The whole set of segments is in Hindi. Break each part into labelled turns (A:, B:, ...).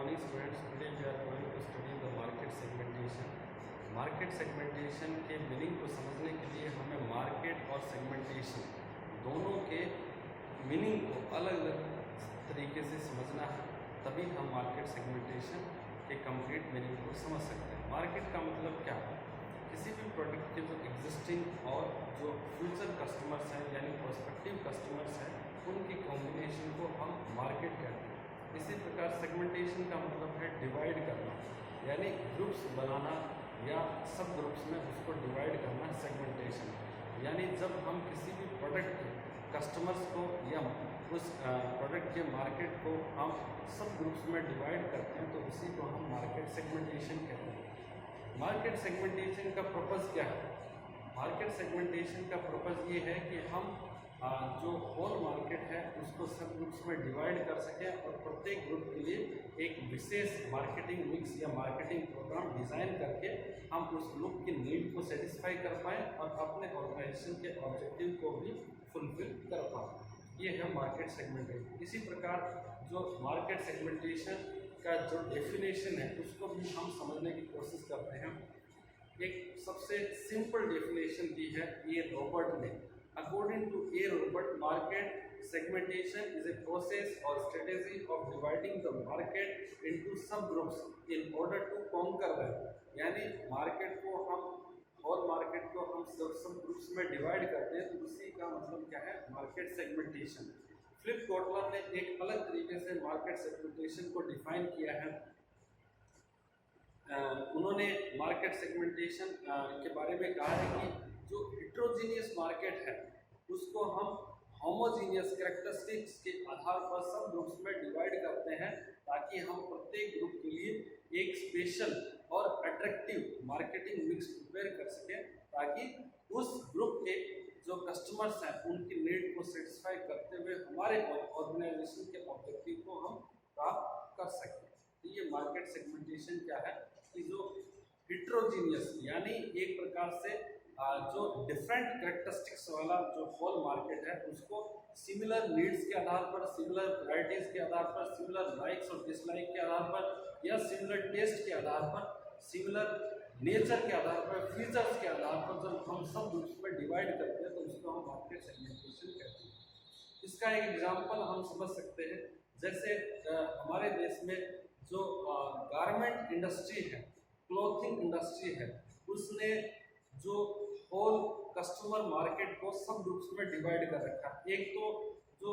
A: morning students. Today we are going to study the market segmentation. Market segmentation के मीनिंग को समझने के लिए हमें मार्केट और सेगमेंटेशन दोनों के मीनिंग को अलग अलग तरीके से समझना है, तभी हम मार्केट सेगमेंटेशन के कंप्लीट मीनिंग को समझ सकते हैं। मार्केट का मतलब क्या है? किसी भी प्रोडक्ट के जो एग्जिस्टिंग और जो फ्यूचर कस्टमर्स हैं यानी प्रोस्पेक्टिव कस्टमर्स हैं, उनकी कॉम्बिनेशन को हम मार्केट कहते हैं। इसी प्रकार सेगमेंटेशन का मतलब है डिवाइड करना, यानी ग्रुप्स बनाना या सब ग्रुप्स में उसको डिवाइड करना सेगमेंटेशन। यानी जब हम किसी भी प्रोडक्ट के कस्टमर्स को या उस प्रोडक्ट के मार्केट को हम सब ग्रुप्स में डिवाइड करते हैं तो उसी को हम मार्केट सेगमेंटेशन कहते हैं। मार्केट सेगमेंटेशन का पर्पज़ क्या है? मार्केट सेगमेंटेशन का पर्पज़ ये है कि हम जो होल मार्केट है उसको सब ग्रुप्स में डिवाइड कर सकें और प्रत्येक ग्रुप के लिए एक विशेष मार्केटिंग मिक्स या मार्केटिंग प्रोग्राम डिज़ाइन करके हम उस ग्रुप की नीड को सेटिस्फाई कर पाएँ और अपने ऑर्गेनाइजेशन के ऑब्जेक्टिव को भी फुलफिल कर पाएँ। ये है मार्केट सेगमेंटेशन। इसी प्रकार जो मार्केट सेगमेंटेशन का जो डेफिनेशन है उसको भी हम समझने की कोशिश करते हैं। एक सबसे सिंपल डेफिनेशन दी है ए रॉबर्ट ने। According to A. Robert, market segmentation is a process or strategy of dividing the market into subgroups in order to conquer them। यानी मार्केट को हम और मार्केट को हम सब ग्रुप्स में डिवाइड करते हैं, तो उसी का मतलब क्या है? Market segmentation. फिलिप कोटलर ने एक अलग तरीके से मार्केट सेगमेंटेशन को डिफाइन किया है। उन्होंने मार्केट सेगमेंटेशन के बारे में कहा है कि जो हेट्रोजीनियस मार्केट है उसको हम होमोजीनियस कैरेक्टरिस्टिक्स के आधार पर सब ग्रुप्स में डिवाइड करते हैं ताकि हम प्रत्येक ग्रुप के लिए एक स्पेशल और अट्रैक्टिव मार्केटिंग मिक्स प्रिपेयर कर सकें, ताकि उस ग्रुप के जो कस्टमर्स हैं उनकी नीड को सेटिस्फाई करते हुए हमारे ऑर्गेनाइजेशन के ऑब्जेक्टिव को हम प्राप्त कर सकें। तो ये मार्केट सेगमेंटेशन क्या है कि जो हेट्रोजीनियस यानी एक प्रकार से जो डिफरेंट कैरेक्टरिस्टिक्स वाला जो होल मार्केट है उसको सिमिलर नीड्स के आधार पर, सिमिलर वैराइटीज़ के आधार पर, सिमिलर लाइक्स और डिसलाइक के आधार पर या सिमिलर टेस्ट के आधार पर, सिमिलर नेचर के आधार पर, फीचर्स के आधार पर जब हम सब ग्रुप्स में डिवाइड करते हैं तो उसको हम मार्केट सेगमेंटेशन कहते हैं। इसका एक एग्जाम्पल हम समझ सकते हैं, जैसे हमारे देश में जो गारमेंट इंडस्ट्री है, क्लॉथिंग इंडस्ट्री है, उसने जो होल कस्टमर मार्केट को सब ग्रुप्स में डिवाइड कर रखा है। एक तो जो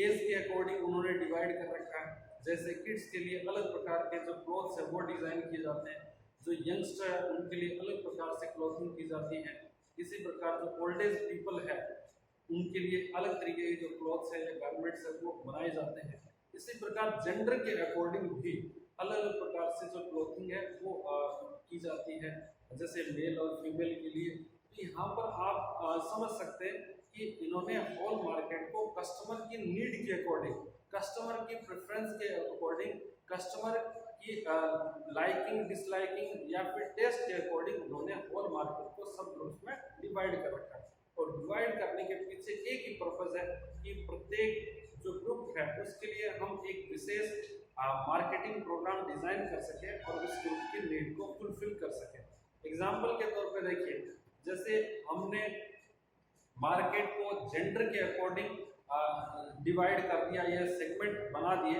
A: एज के अकॉर्डिंग उन्होंने डिवाइड कर रखा है, जैसे किड्स के लिए अलग प्रकार के जो क्लॉथ्स है वो डिज़ाइन किए जाते हैं, जो यंगस्टर है उनके लिए अलग प्रकार से क्लॉथिंग की जाती है। इसी प्रकार जो ओल्ड एज पीपल है उनके लिए अलग तरीके के जो क्लॉथ्स है या गारमेंट्स है वो बनाए जाते हैं। इसी प्रकार जेंडर के अकॉर्डिंग भी अलग अलग प्रकार से जो क्लॉथिंग है वो की जाती है, जैसे मेल और फीमेल के लिए। तो यहाँ पर आप समझ सकते हैं कि इन्होंने होल मार्केट को कस्टमर की नीड के अकॉर्डिंग, कस्टमर की प्रेफरेंस के अकॉर्डिंग, कस्टमर की लाइकिंग डिसलाइकिंग या फिर टेस्ट के अकॉर्डिंग उन्होंने होल मार्केट को सब ग्रुप्स में डिवाइड कर रखा है। और डिवाइड करने के पीछे एक ही पर्पज़ है कि प्रत्येक जो ग्रुप है उसके लिए हम एक विशेष मार्केटिंग प्रोग्राम डिज़ाइन कर सकें और उस ग्रुप की नीड को फुलफिल कर सकें। एग्जाम्पल के तौर पे देखिए, जैसे हमने मार्केट को जेंडर के अकॉर्डिंग डिवाइड कर दिया या सेगमेंट बना दिए,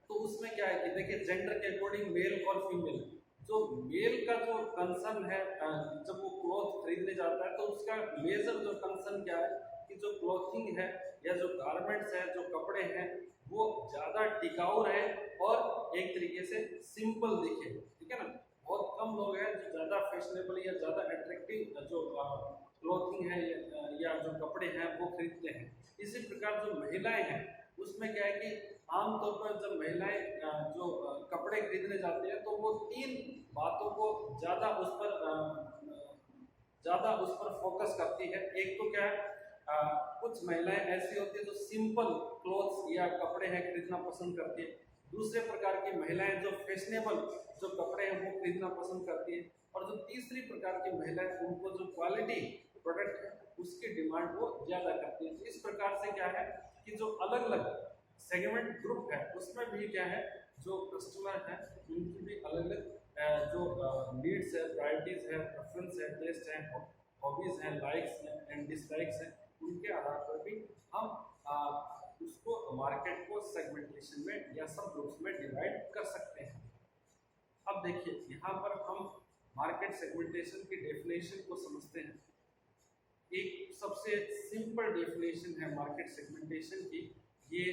A: तो उसमें क्या है कि देखिए जेंडर के अकॉर्डिंग मेल और फीमेल। जो मेल का जो कंसर्न है जब वो क्लॉथ खरीदने जाता है तो उसका मेजर जो कंसर्न क्या है कि जो क्लॉथिंग है या जो गारमेंट्स है, जो कपड़े हैं वो ज़्यादा टिकाऊ रहे और एक तरीके से सिंपल दिखे, ठीक है ना। बहुत कम लोग हैं जो ज़्यादा फैशनेबल या ज़्यादा अट्रैक्टिव जो क्लॉथिंग है या जो कपड़े हैं वो खरीदते हैं। इसी प्रकार जो महिलाएं हैं उसमें क्या है कि आमतौर पर जब महिलाएं जो कपड़े खरीदने जाते हैं तो वो 3 बातों को ज़्यादा उस पर फोकस करती है। एक तो क्या है, कुछ महिलाएं ऐसी होती है जो सिंपल क्लॉथ्स या कपड़े हैं खरीदना पसंद करती है। दूसरे प्रकार की महिलाएं जो फैशनेबल जो कपड़े हैं वो खरीदना पसंद करती है। और जो तीसरी प्रकार की महिलाएं उनको जो क्वालिटी प्रोडक्ट है उसकी डिमांड वो ज़्यादा करती है। तो इस प्रकार से क्या है कि जो अलग अलग सेगमेंट ग्रुप है उसमें भी क्या है जो कस्टमर हैं उनकी भी अलग अलग जो नीड्स है, प्रायोरिटीज़ है, प्रेफरेंस है, टेस्ट है, हॉबीज़ हैं, लाइक्स हैं एंड डिसलाइक्स हैं, उनके आधार पर भी हम उसको मार्केट को सेगमेंटेशन में या सब ग्रुप्स में डिवाइड कर सकते हैं। अब देखिए यहाँ पर हम मार्केट सेगमेंटेशन की डेफिनेशन को समझते हैं। एक सबसे सिंपल डेफिनेशन है मार्केट सेगमेंटेशन की, ये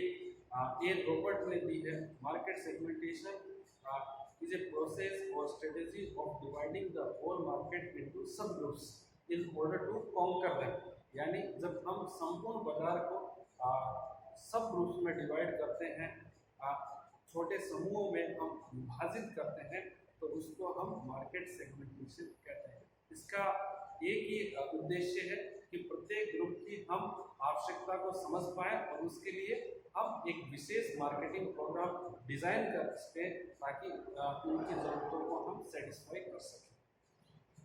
A: ए रॉबर्ट ने दी है। Market segmentation is a process और strategy of dividing the whole market into subgroups in order to conquer them. यानी जब हम संपूर्ण बाजार को सब ग्रुप्स में डिवाइड करते हैं, छोटे समूहों में हम विभाजित करते हैं, तो उसको हम मार्केट सेगमेंटेशन कहते हैं। इसका एक ही उद्देश्य है कि प्रत्येक ग्रुप की हम आवश्यकता को समझ पाएं और उसके लिए हम एक विशेष मार्केटिंग प्रोग्राम डिजाइन कर सकें ताकि उनकी जरूरतों को हम सेटिस्फाई कर सकें।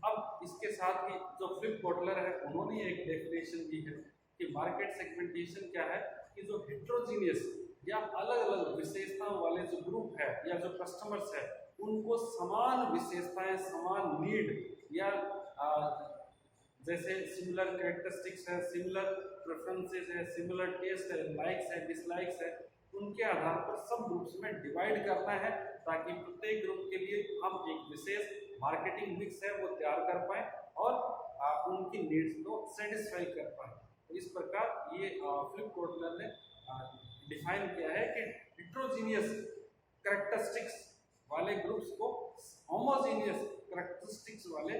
A: अब इसके साथ ही जो फिलिप कोटलर है उन्होंने एक डेफिनेशन दी है कि मार्केट सेगमेंटेशन क्या है कि जो हेट्रोजीनियस या अलग अलग विशेषताओं वाले जो ग्रुप है या जो कस्टमर्स है उनको समान विशेषताएं, समान नीड या जैसे सिमिलर कैरेक्टरिस्टिक्स है, सिमिलर प्रेफरेंसेस है, सिमिलर टेस्ट है, लाइक्स है, डिसलाइक्स है, उनके आधार पर सब ग्रुप्स में डिवाइड करना है ताकि प्रत्येक ग्रुप के लिए हम एक विशेष मार्केटिंग मिक्स है वो तैयार कर पाए और उनकी नीड्स को सेटिस्फाई कर पाए। तो इस प्रकार ये फिलिप कोटलर ने डिफाइन किया है कि हेट्रोजीनियस कैरेक्टरिस्टिक्स वाले ग्रुप्स को होमोजीनियस कैरेक्टरिस्टिक्स वाले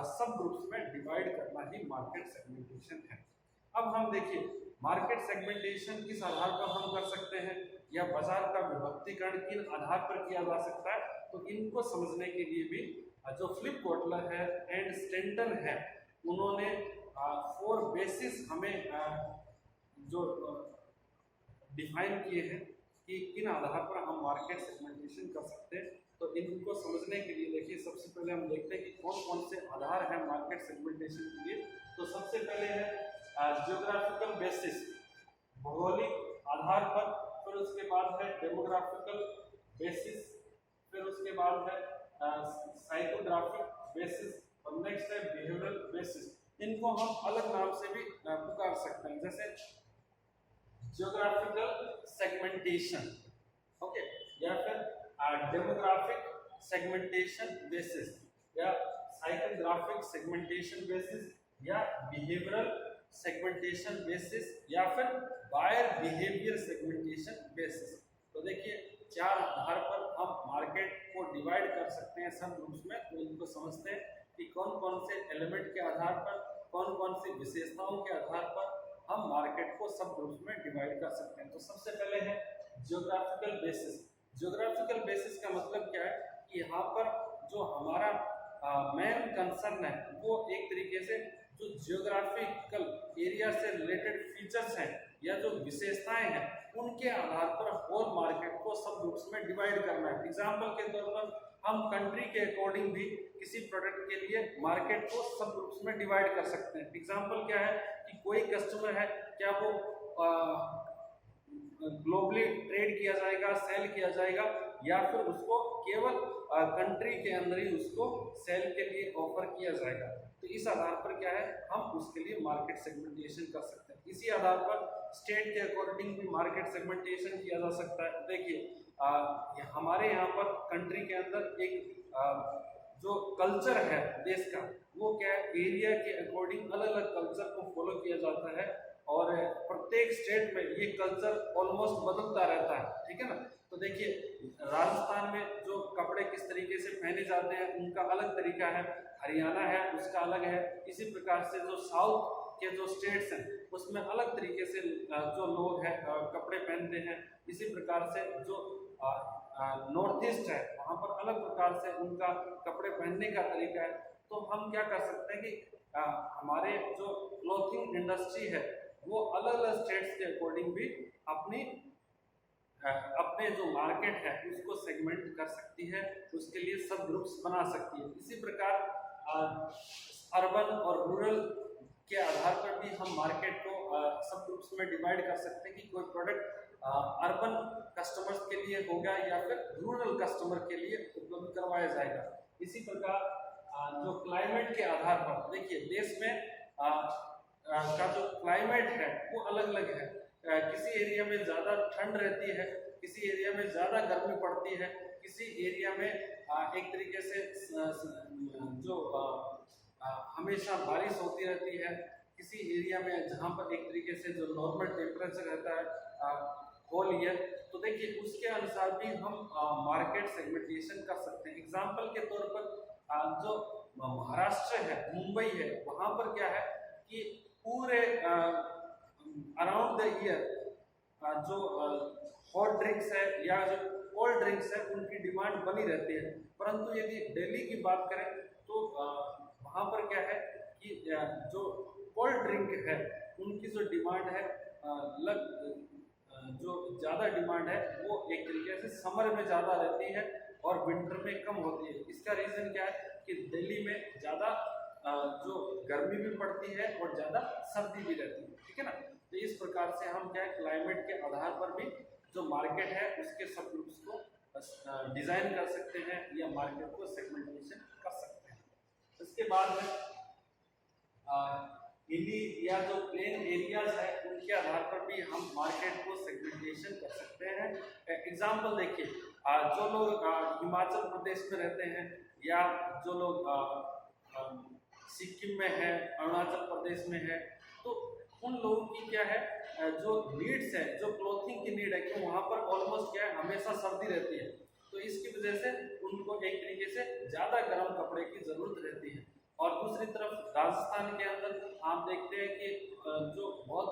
A: सब ग्रुप्स में डिवाइड करना ही मार्केट सेगमेंटेशन है। अब हम देखिए मार्केट सेगमेंटेशन किस आधार पर हम कर सकते हैं या बाजार का विभक्तीकरण किन आधार पर किया जा सकता है, तो इनको समझने के लिए भी जो फिलिप कोटलर है एंड स्टेंटन है उन्होंने 4 बेसिस हमें जो डिफाइन किए हैं कि किन आधार पर हम मार्केट सेगमेंटेशन कर सकते हैं। तो इनको समझने के लिए देखिए सबसे पहले हम देखते हैं कि कौन कौन से आधार हैं मार्केट सेगमेंटेशन के लिए। तो सबसे पहले है जियोग्राफिकल बेसिस, भौगोलिक आधार पर, फिर उसके बाद है डेमोग्राफिकल बेसिस, फिर उसके बाद है साइकोग्राफिक बेसिस और नेक्स्ट है बिहेवियरल बेसिस। इनको हम अलग नाम से भी पुकार सकते हैं, जैसे जियोग्राफिकल सेगमेंटेशन, ओके, या फिर डेमोग्राफिक सेगमेंटेशन बेसिस या साइकोग्राफिक सेगमेंटेशन बेसिस या बिहेवियरल सेगमेंटेशन बेसिस या फिर बायर बिहेवियर सेगमेंटेशन बेसिस। तो देखिए 4 आधार पर हम मार्केट को डिवाइड कर सकते हैं सब ग्रुप्स में। तो इनको समझते हैं कि कौन कौन से एलिमेंट के आधार पर, कौन कौन सी विशेषताओं के आधार पर हम मार्केट को सब ग्रुप्स में डिवाइड कर सकते हैं। तो सबसे पहले है जियोग्राफिकल बेसिस। जियोग्राफिकल बेसिस का मतलब क्या है कि यहाँ पर जो हमारा मेन कंसर्न है वो एक तरीके से जो जियोग्राफिकल एरिया से रिलेटेड फीचर्स हैं या जो विशेषताएं हैं उनके आधार पर होल मार्केट को सब ग्रुप्स में डिवाइड करना है। एग्जाम्पल के तौर पर हम कंट्री के अकॉर्डिंग भी किसी प्रोडक्ट के लिए मार्केट को सब ग्रुप्स में डिवाइड कर सकते हैं। एग्जाम्पल क्या है कि कोई कस्टमर है, क्या वो ग्लोबली ट्रेड किया जाएगा, सेल किया जाएगा, या फिर उसको केवल कंट्री के अंदर ही उसको सेल के लिए ऑफर किया जाएगा। तो इस आधार पर क्या है हम उसके लिए मार्केट सेगमेंटेशन कर सकते हैं। इसी आधार पर स्टेट के अकॉर्डिंग भी मार्केट सेगमेंटेशन किया जा सकता है। देखिए हमारे यहाँ पर कंट्री के अंदर एक जो कल्चर है देश का वो क्या है, एरिया के अकॉर्डिंग अलग अलग कल्चर को फॉलो किया जाता है और प्रत्येक स्टेट में ये कल्चर ऑलमोस्ट बदलता रहता है, ठीक है ना। तो देखिए राजस्थान में जो कपड़े किस तरीके से पहने जाते हैं उनका अलग तरीका है, हरियाणा है उसका अलग है। इसी प्रकार से जो साउथ के जो स्टेट्स हैं उसमें अलग तरीके से जो लोग हैं कपड़े पहनते हैं। इसी प्रकार से जो नॉर्थ ईस्ट है वहाँ पर अलग प्रकार से उनका कपड़े पहनने का तरीका है। तो हम क्या कर सकते हैं कि हमारे जो क्लॉथिंग इंडस्ट्री है वो अलग अलग स्टेट्स के अकॉर्डिंग भी अपने जो मार्केट है उसको सेगमेंट कर सकती है, उसके लिए सब ग्रुप्स बना सकती है। इसी प्रकार अर्बन और रूरल के आधार पर भी हम मार्केट को सब ग्रुप्स में डिवाइड कर सकते हैं कि कोई प्रोडक्ट अर्बन कस्टमर्स के लिए होगा या फिर रूरल कस्टमर के लिए उपलब्ध करवाया जाएगा। इसी प्रकार जो क्लाइमेट के आधार पर देखिए देश में का जो क्लाइमेट है वो अलग अलग है। किसी एरिया में ज़्यादा ठंड रहती है, किसी एरिया में ज़्यादा गर्मी पड़ती है, किसी एरिया में एक तरीके से जो हमेशा बारिश होती रहती है, किसी एरिया में जहाँ पर एक तरीके से जो नॉर्मल टेम्परेचर रहता है होल ईयर। तो देखिए उसके अनुसार भी हम मार्केट सेगमेंटेशन कर सकते हैं। एग्जाम्पल के तौर पर जो महाराष्ट्र है, मुंबई है, वहाँ पर क्या है कि पूरे अराउंड द ईयर जो हॉट ड्रिंक्स है या जो कोल्ड ड्रिंक्स है उनकी डिमांड बनी रहती है। परंतु यदि दिल्ली की बात करें तो वहाँ पर क्या है कि जो कोल्ड ड्रिंक है उनकी जो डिमांड है जो ज़्यादा डिमांड है वो एक तरीके से समर में ज़्यादा रहती है और विंटर में कम होती है। इसका रीज़न क्या है कि दिल्ली में ज़्यादा जो गर्मी भी पड़ती है और ज़्यादा सर्दी भी रहती है, ठीक है ना। तो इस प्रकार से हम क्या है क्लाइमेट के आधार पर भी जो मार्केट है उसके सब ग्रुप्स को डिज़ाइन कर सकते हैं या मार्केट को सेगमेंटेशन कर सकते हैं। इसके बाद में हिली या जो प्लेन एरियाज है उनके आधार पर भी हम मार्केट को सेगमेंटेशन कर सकते हैं। एग्जाम्पल देखिए जो लोग हिमाचल प्रदेश में रहते हैं या जो लोग सिक्किम में है, अरुणाचल प्रदेश में है, तो उन लोगों की क्या है जो नीड्स है, जो क्लोथिंग की नीड है, क्यों वहाँ पर ऑलमोस्ट क्या है हमेशा सर्दी रहती है, तो इसकी वजह से उनको एक तरीके से ज़्यादा गर्म कपड़े की ज़रूरत रहती है। और दूसरी तरफ राजस्थान के अंदर आप देखते हैं कि जो बहुत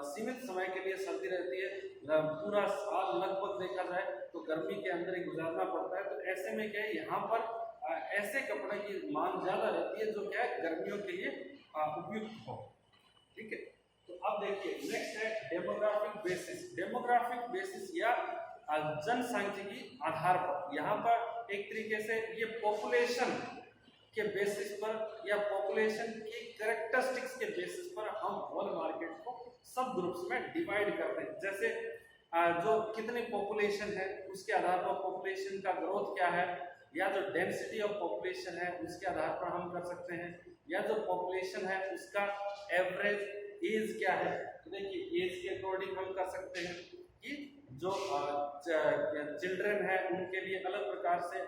A: सीमित समय के लिए सर्दी रहती है, पूरा साल लगभग देखा जाए तो गर्मी के अंदर ही गुजारना पड़ता है। तो ऐसे में क्या है यहाँ पर ऐसे कपड़े की मांग ज़्यादा रहती है जो क्या है गर्मियों के लिए उपयुक्त हो, ठीक है। तो अब देखिए नेक्स्ट है डेमोग्राफिक बेसिस। डेमोग्राफिक बेसिस या जनसांख्यिकी आधार पर, यहाँ पर एक तरीके से ये पॉपुलेशन के बेसिस पर या पॉपुलेशन की कैरेक्टरिस्टिक्स के बेसिस पर हम होल मार्केट को सब ग्रुप्स में डिवाइड करते हैं। जैसे जो कितनी पॉपुलेशन है उसके आधार पर पॉपुलेशन का ग्रोथ क्या है, या जो डेंसिटी ऑफ पॉपुलेशन है उसके आधार पर हम कर सकते हैं, या जो पॉपुलेशन है उसका एवरेज एज क्या है। तो देखिए एज के अकॉर्डिंग हम कर सकते हैं कि जो चिल्ड्रन है उनके लिए अलग प्रकार से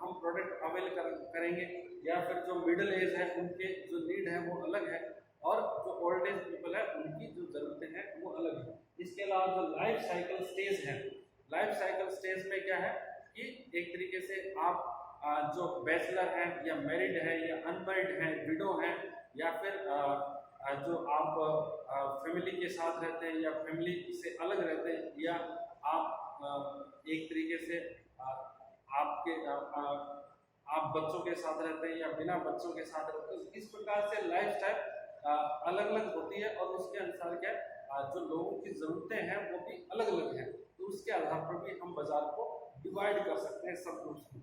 A: हम प्रोडक्ट अवेल करेंगे, या फिर जो मिडिल एज है उनके जो नीड है वो अलग है, और जो ओल्ड एज पीपल है उनकी जो ज़रूरतें हैं वो अलग है। इसके अलावा जो लाइफ साइकिल स्टेज है, लाइफ साइकिल स्टेज में क्या है कि एक तरीके से आप जो बैचलर हैं या मैरिड है या अनमैरिड हैं, विडो हैं, या फिर जो आप फैमिली के साथ रहते हैं या फैमिली से अलग रहते हैं, या आप एक तरीके से आप बच्चों के साथ रहते हैं या बिना बच्चों के साथ रहते हैं। इस प्रकार से लाइफ स्टाइल अलग अलग होती है और उसके अनुसार क्या जो लोगों की ज़रूरतें हैं वो भी अलग अलग हैं। तो उसके आधार पर भी हम बाजार को डिवाइड कर सकते हैं सब ग्रुप्स में।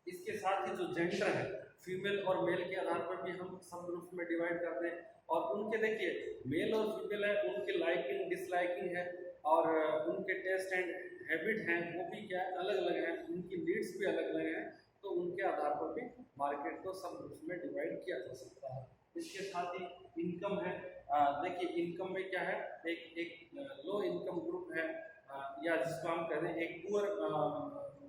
A: इसके साथ ही जो जेंडर है, फीमेल और मेल के आधार पर भी हम सब ग्रुप्स में डिवाइड करते हैं, और उनके देखिए मेल और फीमेल है उनके लाइकिंग डिसलाइकिंग है और उनके टेस्ट एंड हैबिट हैं वो भी क्या अलग अलग हैं, उनकी नीड्स भी अलग अलग हैं। तो उनके आधार पर भी मार्केट को सब ग्रुप्स में डिवाइड किया जा सकता है। इसके साथ ही इनकम है, देखिए इनकम में क्या है एक लो इनकम ग्रुप है, या जिसको हम कहते हैं एक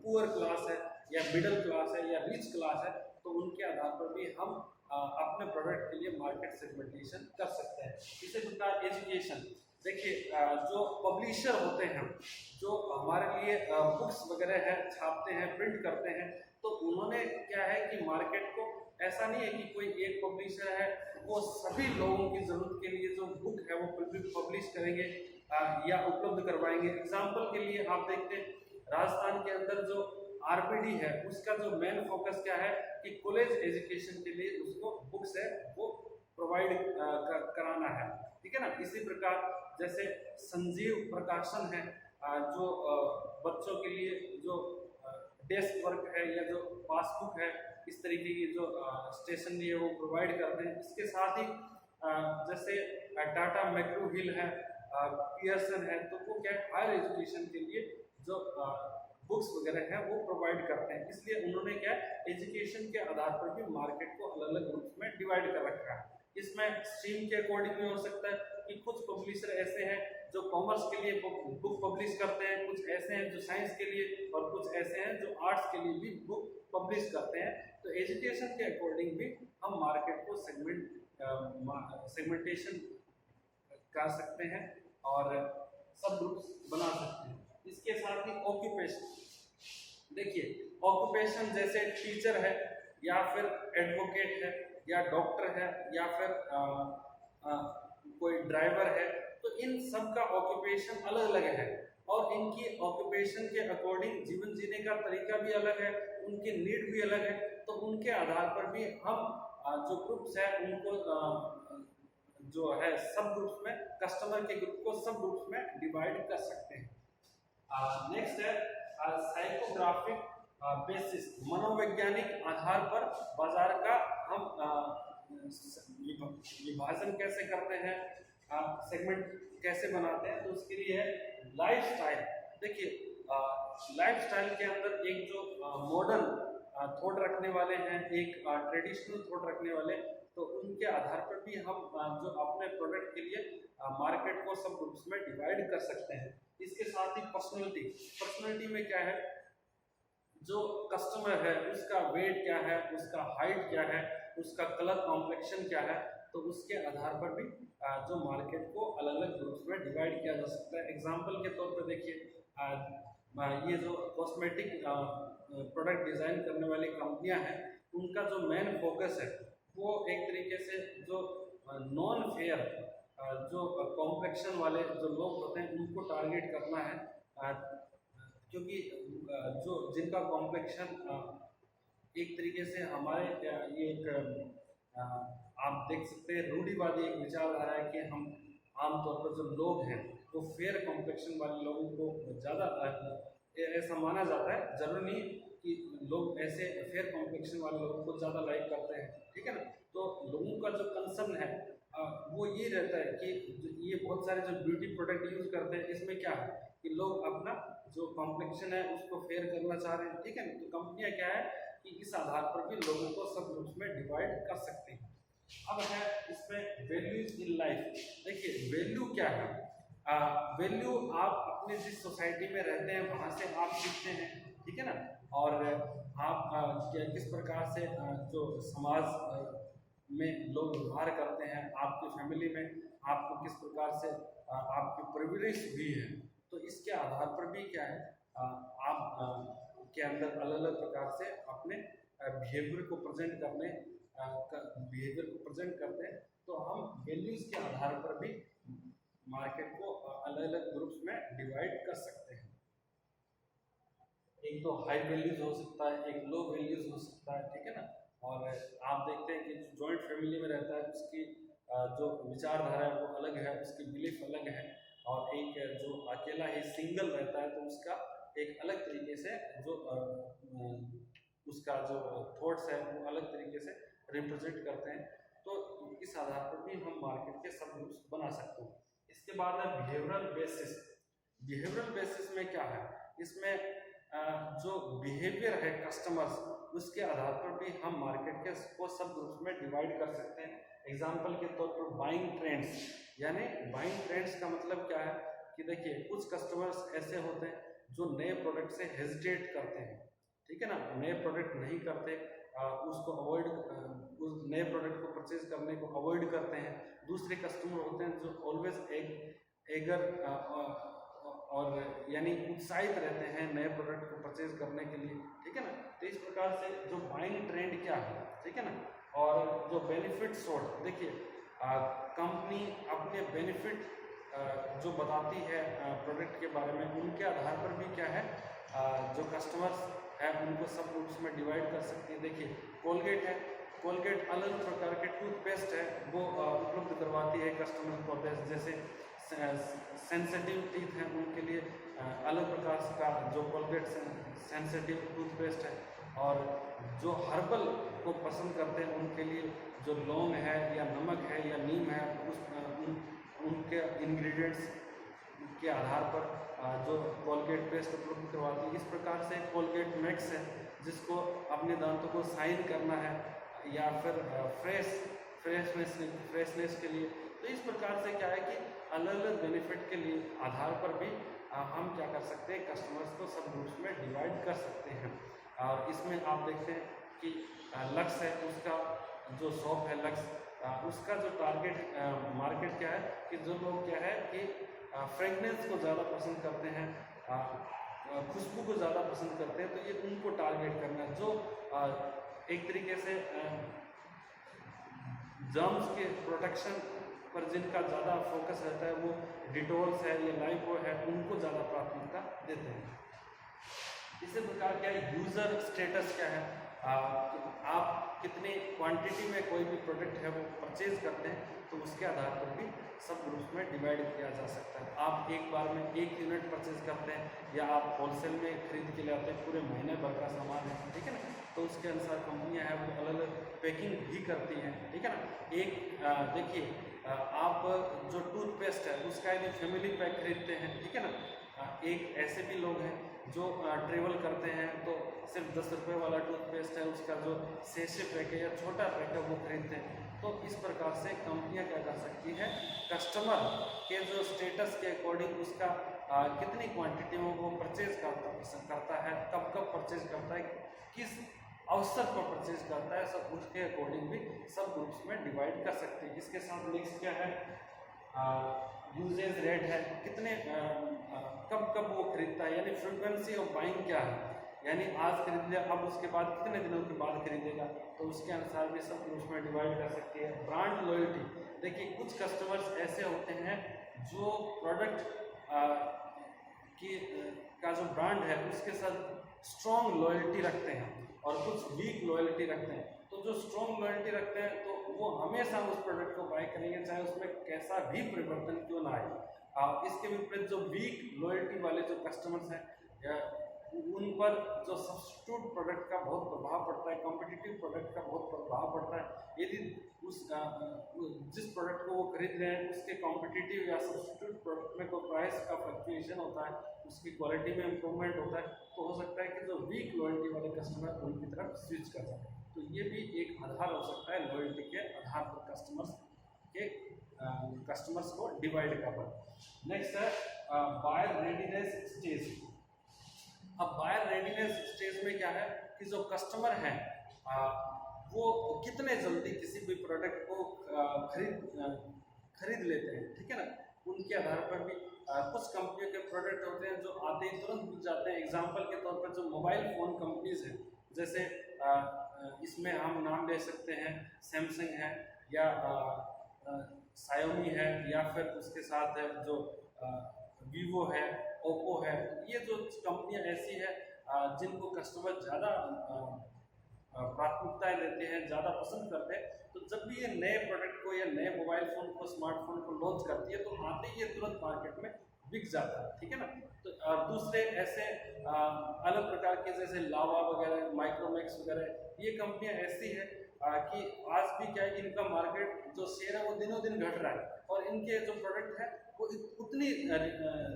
A: पुअर क्लास है या मिडिल क्लास है या रिच क्लास है। तो उनके आधार पर भी हम अपने प्रोडक्ट के लिए मार्केट सेगमेंटेशन कर सकते हैं। इसी प्रकार एजुकेशन, देखिए जो पब्लिशर होते हैं जो हमारे लिए बुक्स वगैरह है छापते हैं, प्रिंट करते हैं, तो उन्होंने क्या है कि मार्केट को ऐसा नहीं है कि कोई एक पब्लिशर है वो सभी लोगों की ज़रूरत के लिए जो बुक है वो पब्लिश करेंगे या उपलब्ध करवाएंगे। एग्जाम्पल के लिए आप देखते हैं राजस्थान के अंदर जो आरपीडी है उसका जो मेन फोकस क्या है कि कॉलेज एजुकेशन के लिए उसको बुक्स है वो प्रोवाइड कराना है, ठीक है ना। इसी प्रकार जैसे संजीव प्रकाशन है जो बच्चों के लिए जो डेस्क वर्क है या जो पासबुक है इस तरीके की जो स्टेशनरी है वो प्रोवाइड करते हैं। इसके साथ ही जैसे टाटा मैक्रो हिल है पियर्सन है, तो वो क्या है हायर एजुकेशन के लिए जो बुक्स वगैरह हैं वो प्रोवाइड करते हैं। इसलिए उन्होंने क्या है एजुकेशन के आधार पर भी मार्केट को अलग अलग ग्रुप्स में डिवाइड कर रखा है। इसमें स्ट्रीम के अकॉर्डिंग भी हो सकता है कि कुछ पब्लिशर ऐसे हैं जो कॉमर्स के लिए बुक पब्लिश करते हैं, कुछ ऐसे हैं जो साइंस के लिए, और कुछ ऐसे हैं जो आर्ट्स के लिए भी बुक पब्लिश करते हैं। तो एजुकेशन के अकॉर्डिंग भी हम मार्केट को सेगमेंटेशन कर सकते हैं और सब ग्रुप्स बना सकते हैं। इसके साथ ही ऑक्यूपेशन, देखिए ऑक्यूपेशन जैसे टीचर है या फिर एडवोकेट है या डॉक्टर है या फिर कोई ड्राइवर है, तो इन सब का ऑक्यूपेशन अलग अलग है और इनकी ऑक्यूपेशन के अकॉर्डिंग जीवन जीने का तरीका भी अलग है, उनकी नीड भी अलग है। तो उनके आधार पर भी हम जो ग्रुप्स है उनको जो है सब ग्रुप्स में, कस्टमर के ग्रुप को सब ग्रुप्स में डिवाइड कर सकते हैं। नेक्स्ट है साइकोग्राफिक बेसिस, मनोवैज्ञानिक आधार पर बाजार का हम विभाजन कैसे करते हैं, सेगमेंट कैसे बनाते हैं। तो उसके लिए है लाइफस्टाइल। देखिए लाइफस्टाइल के अंदर एक जो मॉडर्न थॉट रखने वाले हैं, एक ट्रेडिशनल थॉट रखने वाले, तो उनके आधार पर भी हम जो अपने प्रोडक्ट के लिए मार्केट को सब ग्रुप्स में डिवाइड कर सकते हैं। इसके साथ ही पर्सनैलिटी में क्या है, जो कस्टमर है उसका वेट क्या है, उसका हाइट क्या है, उसका कलर कॉम्प्लेक्शन क्या है, तो उसके आधार पर भी जो मार्केट को अलग अलग ग्रुप्स में डिवाइड किया जा सकता है। एग्जांपल के तौर पर देखिए ये जो कॉस्मेटिक प्रोडक्ट डिज़ाइन करने वाली कंपनियां हैं, उनका जो मेन फोकस है वो एक तरीके से जो नॉन फेयर जो कॉम्प्लेक्शन वाले जो लोग होते हैं उनको टारगेट करना है, क्योंकि जो जिनका कॉम्प्लेक्शन एक तरीके से हमारे ये एक आप देख सकते हैं रूढ़िवादी एक विचारधारा है कि हम आमतौर पर जो लोग हैं वो फेयर कॉम्प्लेक्शन वाले लोगों को ज़्यादा ऐसा माना जाता है। जरूरी नहीं कि लोग ऐसे फेयर कॉम्प्लेक्शन वाले लोगों को ज़्यादा लाइक करते हैं, ठीक है ना। तो लोगों का जो कंसर्न है वो ये रहता है कि ये बहुत सारे जो ब्यूटी प्रोडक्ट यूज करते हैं, इसमें क्या है कि लोग अपना जो कॉम्प्लेक्शन है उसको फेयर करना चाह रहे हैं, ठीक है ना। तो कंपनियां क्या है कि इस आधार पर भी लोगों को सब ग्रुप्स में डिवाइड कर सकते हैं। अब है इसमें वैल्यूज इन लाइफ। देखिए वैल्यू क्या है, वैल्यू आप अपने जिस सोसाइटी में रहते हैं वहाँ से आप सीखते हैं, ठीक है ना। और आप किस प्रकार से जो समाज में लोग व्यवहार करते हैं, आपकी फैमिली में आपको किस प्रकार से आपकी परवरिश हुई है, तो इसके आधार पर भी क्या है आप के अंदर अलग अलग प्रकार से अपने बिहेवियर को प्रेजेंट करते हैं। तो हम वैल्यूज के आधार पर भी मार्केट को अलग अलग ग्रुप्स में डिवाइड कर सकते हैं। एक तो हाई वैल्यूज हो सकता है, एक लो वैल्यूज हो सकता है, ठीक है ना। और आप देखते हैं कि जॉइंट फैमिली में रहता है उसकी जो विचारधारा है वो अलग है, उसकी बिलीफ अलग है, और एक जो अकेला ही सिंगल रहता है तो उसका एक अलग तरीके से जो उसका जो थॉट्स है वो अलग तरीके से रिप्रेजेंट करते हैं। तो इस आधार पर भी हम मार्केट के सब ग्रुप्स बना सकते हैं। इसके बाद है बिहेवियरल बेसिस। बिहेवियरल बेसिस में क्या है, इसमें जो बिहेवियर है कस्टमर्स उसके आधार पर भी हम मार्केट के को सब ग्रुप्स में डिवाइड कर सकते हैं। एग्जांपल के तौर पर बाइंग ट्रेंड्स, यानी बाइंग ट्रेंड्स का मतलब क्या है कि देखिए कुछ कस्टमर्स ऐसे होते हैं जो नए प्रोडक्ट से हेजिटेट करते हैं, ठीक है ना, नए प्रोडक्ट नहीं करते, उसको अवॉइड उस नए प्रोडक्ट को परचेज करने को अवॉइड करते हैं। दूसरे कस्टमर होते हैं जो ऑलवेज एगर और यानी उत्साहित रहते हैं नए प्रोडक्ट को परचेज करने के लिए, ठीक है ना। तो इस प्रकार से जो बाइंग ट्रेंड क्या है, ठीक है ना। और जो बेनिफिट सोर्स, देखिए कंपनी अपने बेनिफिट जो बताती है प्रोडक्ट के बारे में, उनके आधार पर भी क्या है जो कस्टमर्स है उनको सब ग्रुप्स में डिवाइड कर सकती है। देखिए कोलगेट है, कोलगेट अलग अलग प्रकार के टूथपेस्ट है वो उपलब्ध करवाती है कस्टमर को, जैसे सेंसिटिव टीथ हैं उनके लिए अलग प्रकार का जो कोलगेट सेंसिटिव टूथपेस्ट है, और जो हर्बल को पसंद करते हैं उनके लिए जो लौंग है या नमक है या नीम है उनके इंग्रेडिएंट्स के आधार पर जो कोलगेट पेस्ट उपलब्ध करवाती है। इस प्रकार से कोलगेट मैक्स है जिसको अपने दांतों को शाइन करना है या फिर फ्रेशनेस के लिए। तो इस प्रकार से क्या है कि अलग अलग बेनिफिट के लिए आधार पर भी हम क्या कर सकते हैं, कस्टमर्स को सब ग्रुप्स में डिवाइड कर सकते हैं। और इसमें आप देखते हैं कि लक्स है, उसका जो शॉप है लक्स, उसका जो टारगेट मार्केट क्या है कि जो लोग क्या है कि फ्रेगनेंस को ज़्यादा पसंद करते हैं, खुशबू को ज़्यादा पसंद करते हैं, तो ये उनको टारगेट करना है। जो एक तरीके से जर्म्स के प्रोटेक्शन पर जिनका ज़्यादा फोकस रहता है, वो डिटोल्स है या लाइफो है, उनको ज़्यादा प्राथमिकता देते हैं। इसी प्रकार क्या है, यूज़र स्टेटस क्या है, आप कितनी क्वांटिटी में कोई भी प्रोडक्ट है वो परचेज करते हैं, तो उसके आधार पर भी सब ग्रुप्स में डिवाइड किया जा सकता है। आप एक बार में 1 यूनिट परचेज करते हैं या आप होलसेल में खरीद के ले आते हैं, पूरे महीने भर का सामान है, ठीक है ना, तो उसके अनुसार कंपनियां हैं वो अलग अलग पैकिंग भी करती हैं, ठीक है ना। एक देखिए, आप जो टूथपेस्ट है उसका यदि फैमिली पैक खरीदते हैं, ठीक है ना, एक ऐसे भी लोग हैं जो ट्रेवल करते हैं तो सिर्फ 10 रुपये वाला टूथपेस्ट है, उसका जो सेशे पैक है या छोटा पैक है वो खरीदते हैं। तो इस प्रकार से कंपनियां क्या कर सकती है, कस्टमर के जो स्टेटस के अकॉर्डिंग उसका कितनी क्वांटिटी में वो परचेज करता है, कब कब परचेज करता है, किस अवसर पर परचेज करता है, सब उसके अकॉर्डिंग भी सब ग्रुप्स में डिवाइड कर सकते हैं। इसके साथ नेक्स्ट क्या है, यूजेज रेट है, कितने कब कब वो खरीदता है, यानी फ्रीक्वेंसी ऑफ बाइंग क्या है, यानी आज खरीद लिया अब उसके बाद कितने दिनों के बाद खरीदेगा, तो उसके अनुसार भी सब ग्रुप्स में डिवाइड कर सकती है। ब्रांड लॉयल्टी, देखिए कुछ कस्टमर्स ऐसे होते हैं जो प्रोडक्ट का जो ब्रांड है उसके साथ स्ट्रॉन्ग लॉयल्टी रखते हैं और कुछ वीक लॉयल्टी रखते हैं। तो जो स्ट्रॉन्ग लॉयल्टी रखते हैं तो वो हमेशा उस प्रोडक्ट को बाय करेंगे चाहे उसमें कैसा भी परिवर्तन क्यों ना आए। इसके विपरीत जो वीक लॉयल्टी वाले जो कस्टमर्स हैं उन पर जो सब्स्टिट्यूट प्रोडक्ट का बहुत प्रभाव पड़ता है, कॉम्पिटिटिव प्रोडक्ट का बहुत प्रभाव पड़ता है। यदि उस जिस प्रोडक्ट को वो खरीद रहे हैं उसके कॉम्पिटिटिव या सब्स्टिट्यूट प्रोडक्ट में कोई प्राइस का फ्लक्चुएशन होता है, उसकी क्वालिटी में इम्प्रूवमेंट होता है, तो हो सकता है कि जो वीक लॉयल्टी वाले कस्टमर उनकी तरफ स्विच कर जाए। तो ये भी एक आधार हो सकता है लॉयल्टी के आधार पर कस्टमर्स को डिवाइड करना। नेक्स्ट है बायर रेडीनेस स्टेज। अब बायर रेडीनेस स्टेज में क्या है कि जो कस्टमर हैं वो कितने जल्दी किसी भी प्रोडक्ट को खरीद लेते हैं, ठीक है ना, उनके आधार पर भी कुछ कंपनियों के प्रोडक्ट होते हैं जो आते ही तुरंत बिक जाते हैं। एग्जांपल के तौर पर जो मोबाइल फ़ोन कंपनीज हैं, जैसे इसमें हम नाम ले सकते हैं सैमसंग है या सायोमी है या फिर उसके साथ है जो वीवो है, ओप्पो है। ये जो कंपनियां ऐसी है जिनको कस्टमर ज़्यादा प्राथमिकताएं देते हैं, ज़्यादा पसंद करते हैं, तो जब भी ये नए प्रोडक्ट को या नए मोबाइल फ़ोन को, स्मार्टफोन को लॉन्च करती है तो आते ही ये तुरंत मार्केट में बिक जाता है, ठीक है ना। तो दूसरे ऐसे अलग प्रकार के जैसे लावा वगैरह, माइक्रोमैक्स वगैरह, ये कंपनियां ऐसी है कि आज भी क्या है, इनका मार्केट जो शेयर है वो दिनों दिन घट रहा है और इनके जो प्रोडक्ट है वो उतनी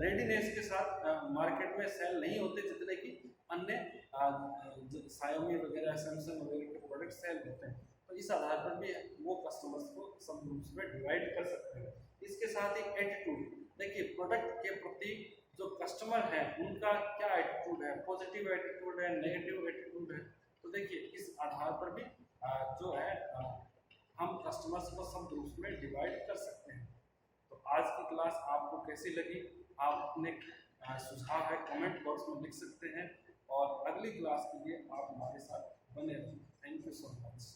A: रेडीनेस के साथ मार्केट में सेल नहीं होते जितने कि अन्य सायोमी वगैरह, सैमसंग वगैरह के प्रोडक्ट सेल होते हैं। तो इस आधार पर भी वो कस्टमर्स को सब ग्रुप्स में डिवाइड कर सकते हैं। इसके साथ ही एटीट्यूड, देखिए प्रोडक्ट के प्रति जो कस्टमर है उनका क्या एटीट्यूड है, पॉजिटिव एटीट्यूड है, नेगेटिव एटीट्यूड है। तो देखिए इस आधार पर भी जो है हम कस्टमर्स को सब ग्रुप्स में डिवाइड कर सकते हैं। तो आज की क्लास आपको कैसी लगी, आप अपने सुझाव है कमेंट बॉक्स में लिख सकते हैं और अगली क्लास के लिए आप हमारे साथ बने रहें। Thank you so much.